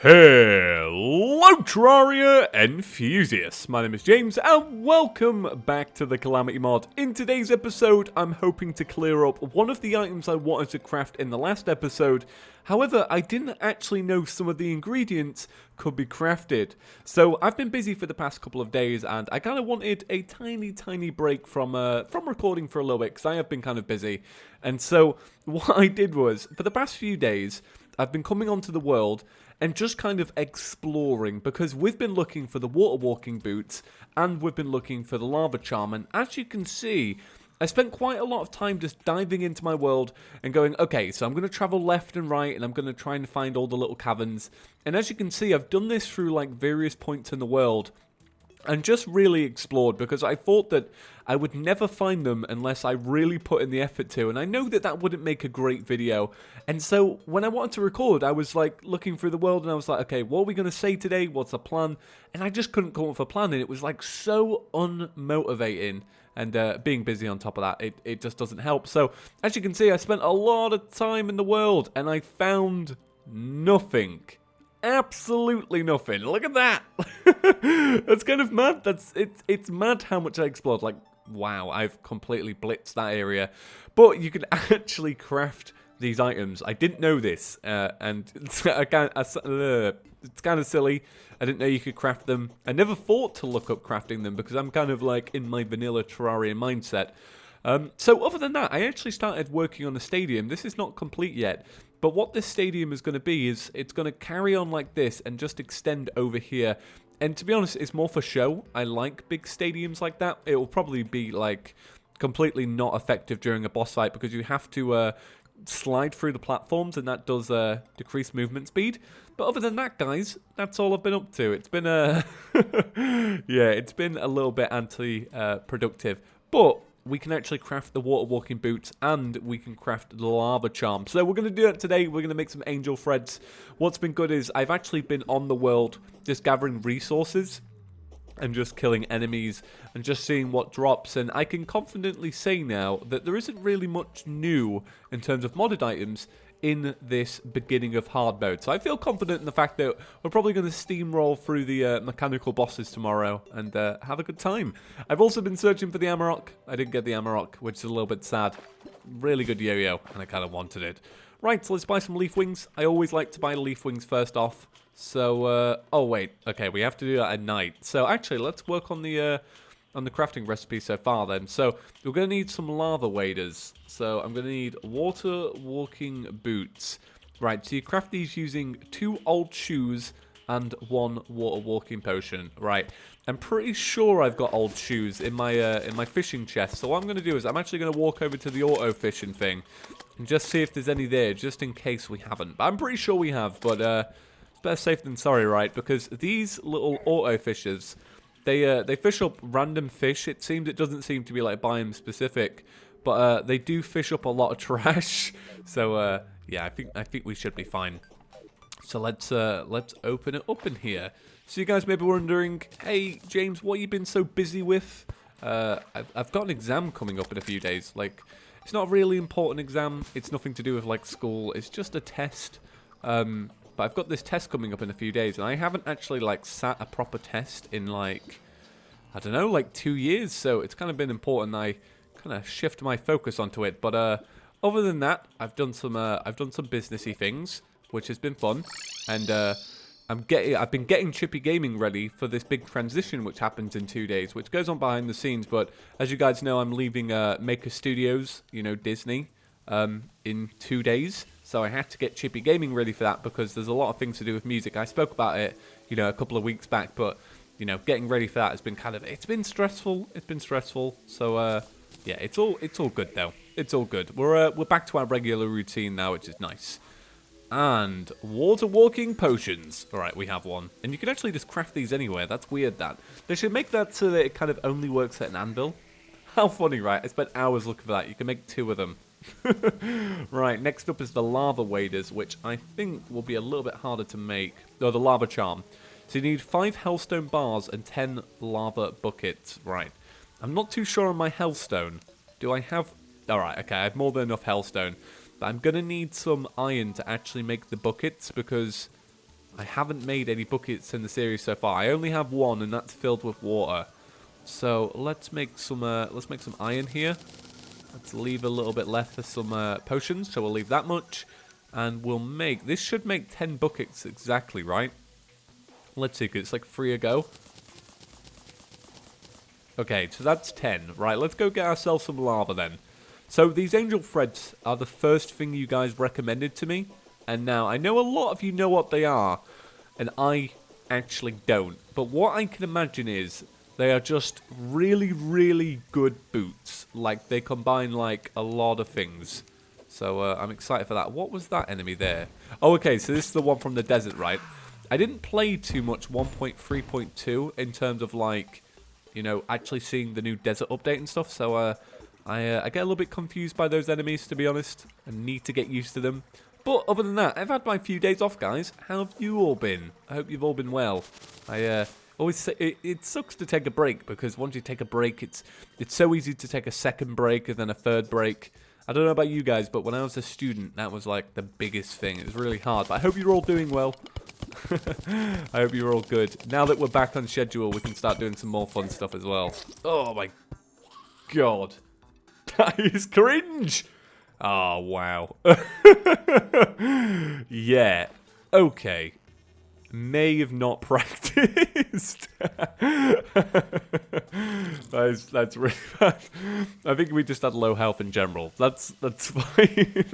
Hello Terraria enthusiasts, my name is James and welcome back to the Calamity mod. In today's episode I'm hoping to clear up one of the items I wanted to craft in the last episode. However, I didn't actually know some of the ingredients could be crafted. So I've been busy for the past couple of days and I kind of wanted a tiny break from recording for a little bit because I have been kind of busy. And so what I did was, for the past few days, I've been coming onto the world and just kind of exploring, because we've been looking for the water walking boots and we've been looking for the lava charm, and as you can see, I spent quite a lot of time just diving into my world and going, okay, so I'm going to travel left and right and I'm going to try and find all the little caverns, and as you can see, I've done this through like various points in the world and just really explored, because I thought that I would never find them unless I really put in the effort to, and I know that that wouldn't make a great video. And so when I wanted to record, I was like looking through the world and I was like, okay, what are we going to say today? What's the plan? And I just couldn't come up with a plan, and it was like so unmotivating. And being busy on top of that, it just doesn't help. So as you can see, I spent a lot of time in the world and I found nothing. Absolutely nothing. Look at that. That's kind of mad. It's mad how much I explored. Like, wow, I've completely blitzed that area. But you can actually craft these items. I didn't know this, and it's kind of silly. I didn't know you could craft them. I never thought to look up crafting them because I'm kind of like in my vanilla Terraria mindset. So other than that, I actually started working on the stadium. This is not complete yet. But what this stadium is going to be is it's going to carry on like this and just extend over here. And to be honest, it's more for show. I like big stadiums like that. It will probably be like completely not effective during a boss fight because you have to slide through the platforms, and that does decrease movement speed. But other than that, guys, that's all I've been up to. It's been yeah, it's been a little bit anti-productive. But we can actually craft the water walking boots and we can craft the lava charm. So we're going to do that today. We're going to make some angel threads. What's been good is I've actually been on the world just gathering resources and just killing enemies and just seeing what drops. And I can confidently say now that there isn't really much new in terms of modded items in this beginning of hard mode. So I feel confident in the fact that we're probably going to steamroll through the mechanical bosses tomorrow and have a good time. I've also been searching for the Amarok. I didn't get the Amarok, which is a little bit sad. Really good yo-yo, and I kind of wanted it. Right, so let's buy some leaf wings. I always like to buy leaf wings first off. So, oh wait, okay, we have to do that at night. So actually, let's work on the crafting recipe so far then. So we're going to need some Larval Waders. So I'm going to need water walking boots. Right, so you craft these using 2 old shoes and 1 water walking potion. Right, I'm pretty sure I've got old shoes in my fishing chest. So what I'm going to do is I'm actually going to walk over to the auto fishing thing and just see if there's any there, just in case we haven't. But I'm pretty sure we have, but it's better safe than sorry, right? Because these little auto fishers, they fish up random fish. It doesn't seem to be like biome specific, but they do fish up a lot of trash. So yeah, I think we should be fine. So let's open it up in here. So you guys may be wondering, hey James, what have you been so busy with? I've got an exam coming up in a few days. Like, it's not a really important exam. It's nothing to do with like school. It's just a test. But I've got this test coming up in a few days, and I haven't actually like sat a proper test in like, I don't know, like 2 years. So it's kind of been important I kind of shift my focus onto it. But other than that, I've done some businessy things, which has been fun, and I've been getting Chippy Gaming ready for this big transition which happens in 2 days, which goes on behind the scenes. But as you guys know, I'm leaving Maker Studios, you know, Disney, in 2 days. So I had to get Chippy Gaming ready for that because there's a lot of things to do with music. I spoke about it, you know, a couple of weeks back, but you know, getting ready for that has been it's been stressful. It's been stressful. So yeah, it's all good though. It's all good. We're back to our regular routine now, which is nice. And water walking potions. All right, we have one, and you can actually just craft these anywhere. That's weird. That they should make that so that it kind of only works at an anvil. How funny, right? I spent hours looking for that. You can make 2 of them. Right, next up is the Lava Waders, which I think will be a little bit harder to make. Oh, the Lava Charm. So you need 5 Hellstone bars and 10 lava buckets. Right. I'm not too sure on my Hellstone. Do I have... Alright, okay, I have more than enough Hellstone. But I'm going to need some iron to actually make the buckets because I haven't made any buckets in the series so far. I only have one, and that's filled with water. So let's make some iron here. Let's leave a little bit left for some potions. So we'll leave that much, and we'll make this should make 10 buckets exactly, right? Let's see, 'cause it's like 3 a go. Okay, so that's 10. Right, let's go get ourselves some lava then. So these angel threads are the first thing you guys recommended to me. And now, I know a lot of you know what they are, and I actually don't. But what I can imagine is, they are just really, really good boots. Like, they combine, like, a lot of things. So, I'm excited for that. What was that enemy there? Oh, okay, so this is the one from the desert, right? I didn't play too much 1.3.2 in terms of, like, you know, actually seeing the new desert update and stuff. So, I get a little bit confused by those enemies, to be honest. I need to get used to them. But other than that, I've had my few days off, guys. How have you all been? I hope you've all been well. I always say it sucks to take a break, because once you take a break, it's so easy to take a second break and then a third break. I don't know about you guys, but when I was a student, that was like the biggest thing. It was really hard, but I hope you're all doing well. I hope you're all good. Now that we're back on schedule, we can start doing some more fun stuff as well. Oh my god. That is cringe! Oh, wow. Yeah. Okay. May have not practiced. That's really bad. I think we just had low health in general. That's fine.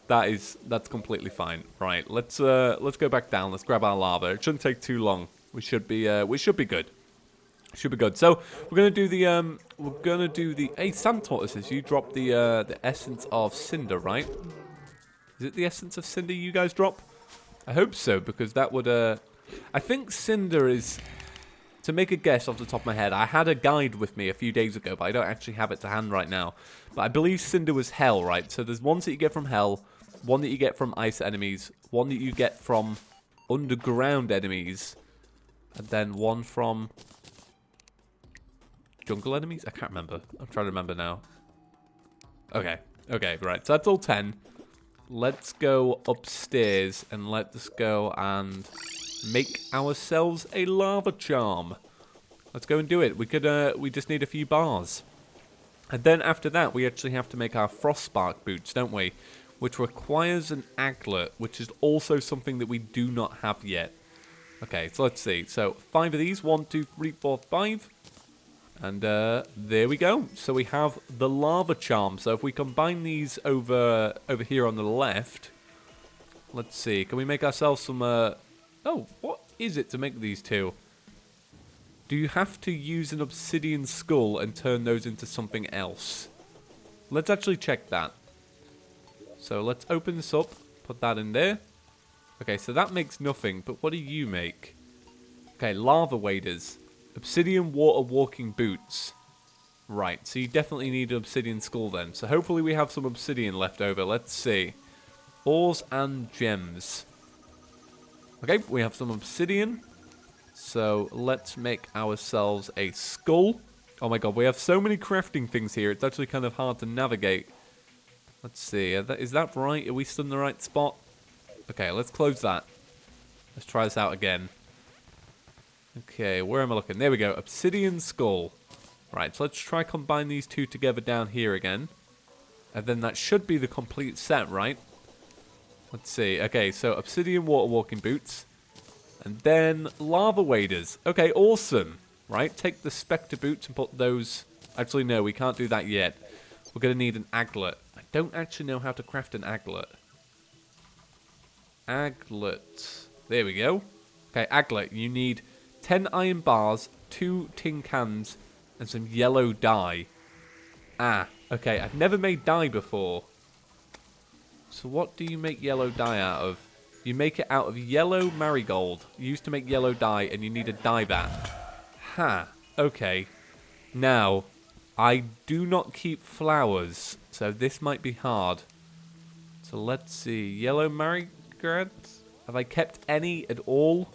That's completely fine. Right. Let's go back down. Let's grab our lava. It shouldn't take too long. We should be good. Should be good. So we're gonna do the hey, sand tortoises. You dropped the essence of cinder, right? Is it the essence of cinder you guys drop? I hope so, because that would I think cinder is, to make a guess off the top of my head, I had a guide with me a few days ago, but I don't actually have it to hand right now. But I believe cinder was hell, right? So there's ones that you get from hell, one that you get from ice enemies, one that you get from underground enemies, and then one from jungle enemies? I can't remember. I'm trying to remember now. Okay, right. So that's all 10. Let's go upstairs and let's go and make ourselves a lava charm. Let's go and do it. We just need a few bars. And then after that, we actually have to make our frost spark boots, don't we? Which requires an aglet, which is also something that we do not have yet. Okay, so let's see. So 5 of these. 1, 2, 3, 4, 5. And there we go. So we have the lava charm. So if we combine these over here on the left, let's see. Can we make ourselves some? Oh, what is it to make these two? Do you have to use an obsidian skull and turn those into something else? Let's actually check that. So let's open this up. Put that in there. Okay, so that makes nothing. But what do you make? Okay, Larval Waders. Obsidian water walking boots. Right, so you definitely need an obsidian skull then. So hopefully we have some obsidian left over. Let's see. Ores and gems. Okay, we have some obsidian. So let's make ourselves a skull. Oh my god, we have so many crafting things here. It's actually kind of hard to navigate. Let's see. Is that right? Are we still in the right spot? Okay, let's close that. Let's try this out again. Okay, where am I looking? There we go. Obsidian skull. Right, so let's try combine these two together down here again. And then that should be the complete set, right? Let's see. Okay, so obsidian water walking boots. And then lava waders. Okay, awesome. Right, take the spectre boots and put those... Actually, no, we can't do that yet. We're going to need an aglet. I don't actually know how to craft an aglet. Aglet. There we go. Okay, aglet. You need 10 iron bars, 2 tin cans, and some yellow dye. Ah, okay. I've never made dye before. So what do you make yellow dye out of? You make it out of yellow marigold. You used to make yellow dye, and you need a dye vat. Ha. Okay. Now, I do not keep flowers, so this might be hard. So let's see. Yellow marigold. Have I kept any at all?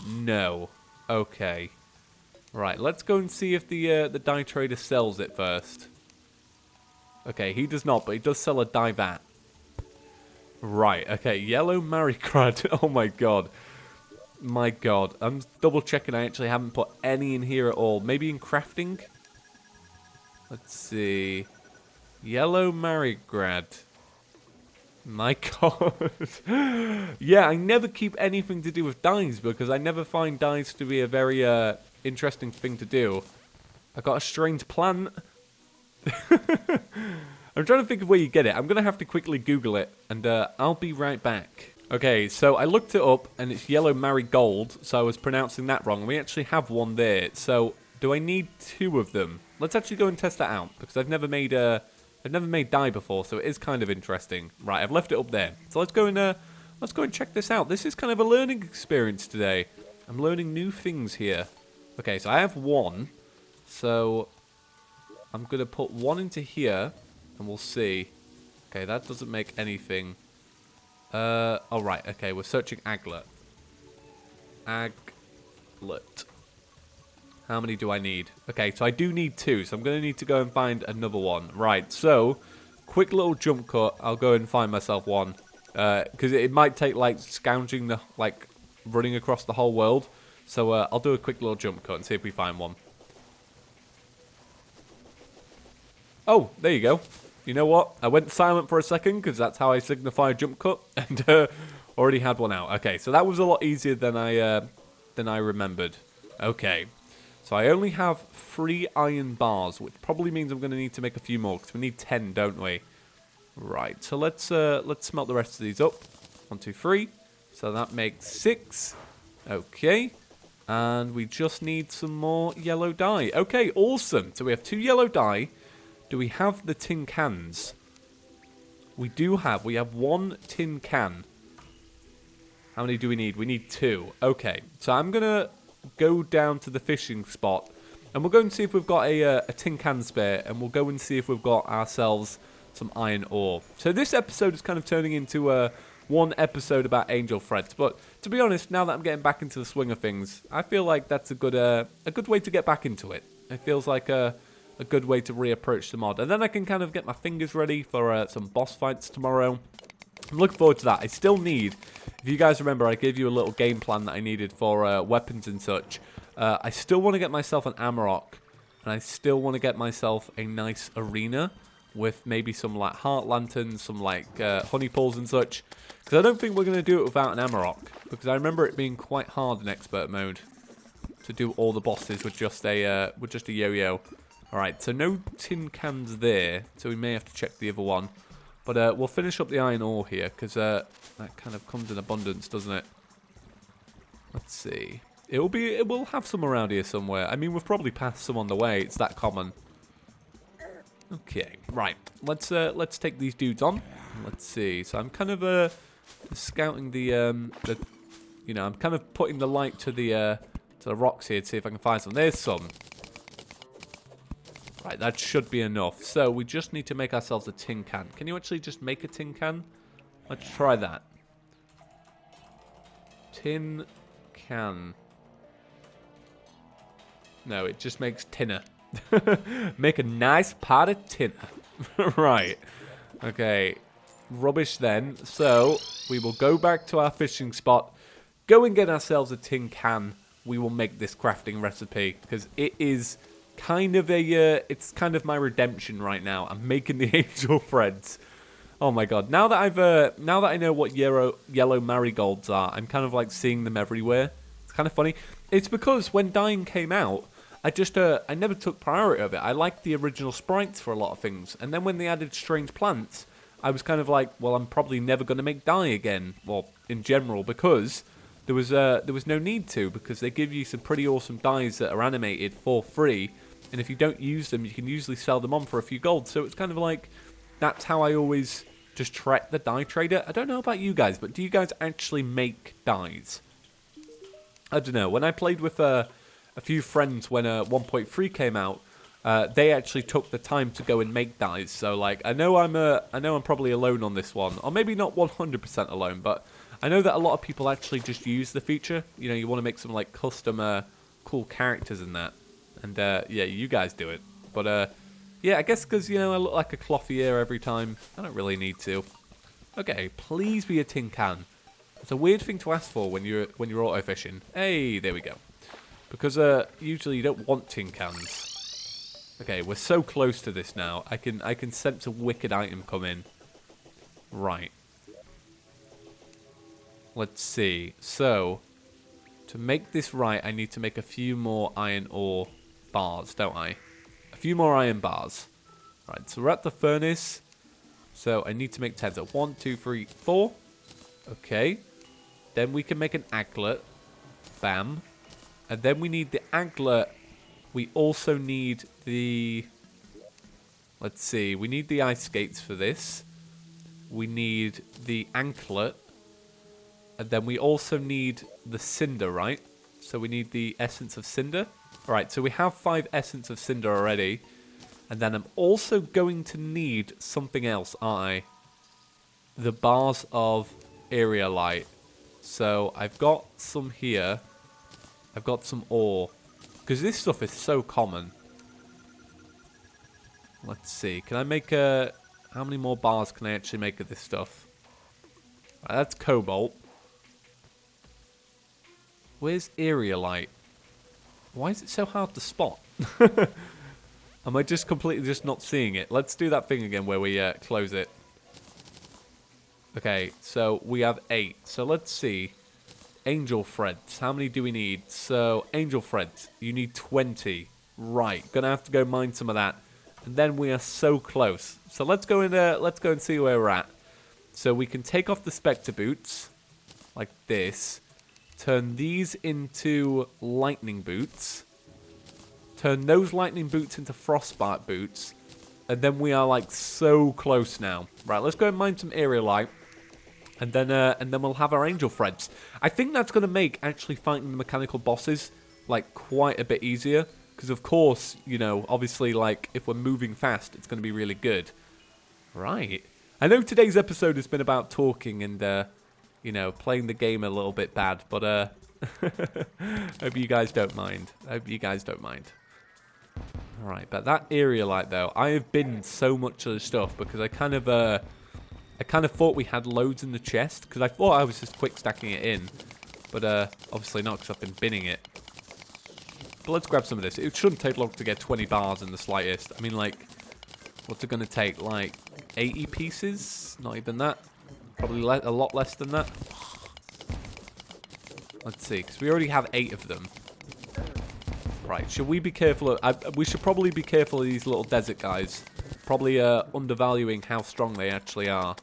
No. Okay. Right, let's go and see if the dye trader sells it first. Okay, he does not, but he does sell a dye vat. Right, okay, yellow Marigold. Oh my god. My god. I'm double checking I actually haven't put any in here at all. Maybe in crafting? Let's see. Yellow Marigold. My god. Yeah, I never keep anything to do with dyes because I never find dyes to be a very interesting thing to do. I got a strange plant. I'm trying to think of where you get it. I'm going to have to quickly Google it, and I'll be right back. Okay, so I looked it up, and it's yellow Marigold, so I was pronouncing that wrong. We actually have one there, so do I need 2 of them? Let's actually go and test that out, because I've never made dye before, so it is kind of interesting. Right, I've left it up there. So let's go and check this out. This is kind of a learning experience today. I'm learning new things here. Okay, so I have 1, so I'm going to put 1 into here. And we'll see. Okay, that doesn't make anything. Oh, right. Okay, we're searching aglet. Aglet. How many do I need? Okay, so I do need 2. So I'm going to need to go and find another one. Right, so quick little jump cut. I'll go and find myself one. Because it might take, like, scounging the, like, running across the whole world. So I'll do a quick little jump cut and see if we find one. Oh, there you go. You know what? I went silent for a second because that's how I signify a jump cut, and already had one out. Okay, so that was a lot easier than I remembered. Okay, so I only have 3 iron bars, which probably means I'm going to need to make a few more because we need 10, don't we? Right. So let's smelt the rest of these up. 1, 2, 3. So that makes 6. Okay, and we just need some more yellow dye. Okay, awesome. So we have 2 yellow dye. Do we have the tin cans? We do have. We have 1 tin can. How many do we need? We need 2. Okay. So I'm going to go down to the fishing spot. And we'll go and see if we've got a tin can spare. And we'll go and see if we've got ourselves some iron ore. So this episode is kind of turning into one episode about angel threads. But to be honest, now that I'm getting back into the swing of things, I feel like that's a good way to get back into it. It feels like a good way to reapproach the mod. And then I can kind of get my fingers ready for some boss fights tomorrow. I'm looking forward to that. I still need, if you guys remember, I gave you a little game plan that I needed for weapons and such. I still want to get myself an Amarok. And I still want to get myself a nice arena with maybe some like heart lanterns, some like honey poles and such. Because I don't think we're going to do it without an Amarok. Because I remember it being quite hard in expert mode to do all the bosses with just a yo-yo. Alright, so no tin cans there, so we may have to check the other one. But we'll finish up the iron ore here, because that kind of comes in abundance, doesn't it? Let's see. It will have some around here somewhere. I mean, we've probably passed some on the way. It's that common. Okay, right. Let's take these dudes on. Let's see. So I'm kind of scouting the you know, I'm kind of putting the light to the rocks here to see if I can find some. There's some. Right, that should be enough. So we just need to make ourselves a tin can. Can you actually just make a tin can? Let's try that. Tin can. No, it just makes tinner. Make a nice pot of tinner. Right. Okay. Rubbish then. So we will go back to our fishing spot. Go and get ourselves a tin can. We will make this crafting recipe because it is kind of it's kind of my redemption right now. I'm making the angel threads. Oh my god! Now that I know what yellow marigolds are, I'm kind of like seeing them everywhere. It's kind of funny. It's because when dyeing came out, I never took priority of it. I liked the original sprites for a lot of things, and then when they added strange plants, I was kind of like, well, I'm probably never going to make dye again. Well, in general, because there was no need to, because they give you some pretty awesome dyes that are animated for free. And if you don't use them, you can usually sell them on for a few gold. So it's kind of like, that's how I always just treat the dye trader. I don't know about you guys, but do you guys actually make dyes? I don't know. When I played with a few friends when 1.3 came out, they actually took the time to go and make dyes. So like, I know I'm probably alone on this one, or maybe not 100% alone, but I know that a lot of people actually just use the feature. You know, you want to make some like custom cool characters in that. And, yeah, you guys do it. But, yeah, I guess because, you know, I look like a clothier every time. I don't really need to. Okay, please be a tin can. It's a weird thing to ask for when you're auto fishing. Hey, there we go. Because usually you don't want tin cans. Okay, we're so close to this now. I can sense a wicked item come in. Right. Let's see. So, to make this right, I need to make a few more iron ore bars, don't I? A few more iron bars. Right, so we're at the furnace. So I need to make 10. So 1, 2, 3, 4. Okay. Then we can make an aglet. Bam. And then we need the aglet. We also need the... Let's see. We need the ice skates for this. We need the anklet. And then we also need the cinder, right? So we need the essence of cinder. Alright, so we have 5 essence of cinder already. And then I'm also going to need something else, aren't I? The bars of area light. So I've got some here. I've got some ore. Because this stuff is so common. Let's see. Can I make a... How many more bars can I actually make of this stuff? Right, that's cobalt. Where's area light? Why is it so hard to spot? Am I just completely just not seeing it? Let's do that thing again where we close it. Okay, so we have 8. So let's see. Angel threads. How many do we need? So, angel threads. You need 20. Right. Gonna have to go mine some of that. And then we are so close. So let's go and see where we're at. So we can take off the Spectre boots. Like this. Turn these into lightning boots. Turn those lightning boots into frostbite boots. And then we are like so close now. Right, let's go and mine some area light. And then we'll have our angel threads. I think that's going to make actually fighting the mechanical bosses like quite a bit easier. Because of course, you know, obviously like if we're moving fast, it's going to be really good. Right. I know today's episode has been about talking and, you know, playing the game a little bit bad. But hope you guys don't mind. Alright, but that area light though, I have binned so much of the stuff because I kind of thought we had loads in the chest because I thought I was just quick stacking it in, but obviously not because I've been binning it. But let's grab some of this. It shouldn't take long to get 20 bars in the slightest. I mean, like, what's it going to take? Like 80 pieces? Not even that. Probably a lot less than that. Let's see, because we already have 8 of them. Right, should we be careful of... we should probably be careful of these little desert guys. Probably undervaluing how strong they actually are.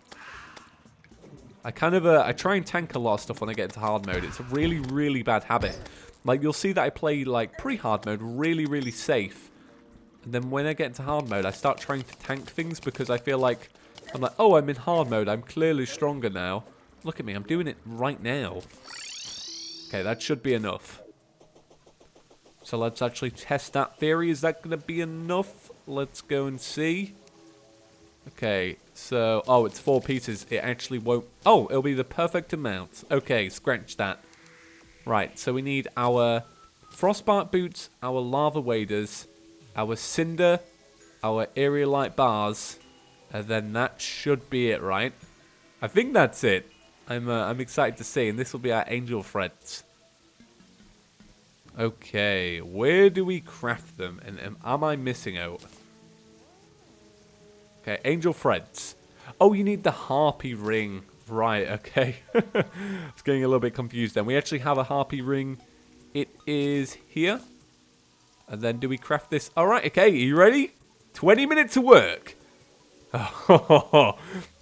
I kind of... I try and tank a lot of stuff when I get into hard mode. It's a really, really bad habit. Like, you'll see that I play, like, pre-hard mode really, really safe. And then when I get into hard mode, I start trying to tank things because I feel like... I'm like, oh, I'm in hard mode. I'm clearly stronger now. Look at me. I'm doing it right now. Okay, that should be enough. So let's actually test that theory. Is that going to be enough? Let's go and see. Okay, so... Oh, it's 4 pieces. It actually won't... Oh, it'll be the perfect amount. Okay, scratch that. Right, so we need our frostbite boots, our lava waders, our cinder, our area light bars, and then that should be it, right? I think that's it. I'm excited to see, and this will be our angel threads. Okay, where do we craft them? And am I missing out? Okay, angel threads. Oh, you need the Harpy Ring. Right, okay. I was getting a little bit confused then. We actually have a Harpy Ring. It is here. And then do we craft this? Alright, okay, are you ready? 20 minutes of work.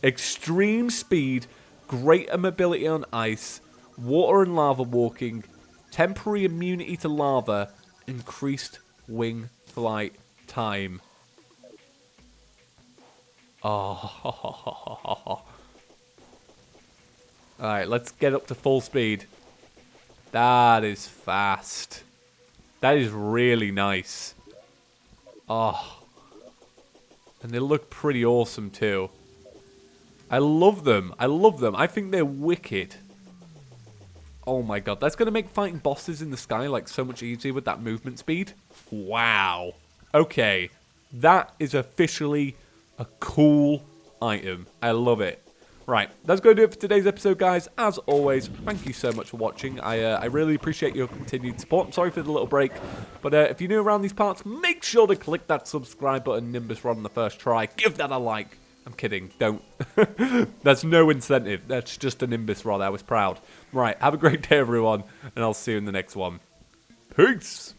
Extreme speed, greater mobility on ice, water and lava walking, temporary immunity to lava, increased wing flight time. Oh. Alright, let's get up to full speed. That is fast. That is really nice. Oh. And they look pretty awesome too. I love them. I think they're wicked. Oh my god, that's going to make fighting bosses in the sky like so much easier with that movement speed. Wow. Okay, that is officially a cool item. I love it. Right, that's going to do it for today's episode, guys. As always, thank you so much for watching. I really appreciate your continued support. I'm sorry for the little break, but if you're new around these parts, make sure to click that subscribe button. Nimbus Rod on the first try. Give that a like. I'm kidding. Don't. That's no incentive. That's just a Nimbus Rod. I was proud. Right, have a great day, everyone, and I'll see you in the next one. Peace!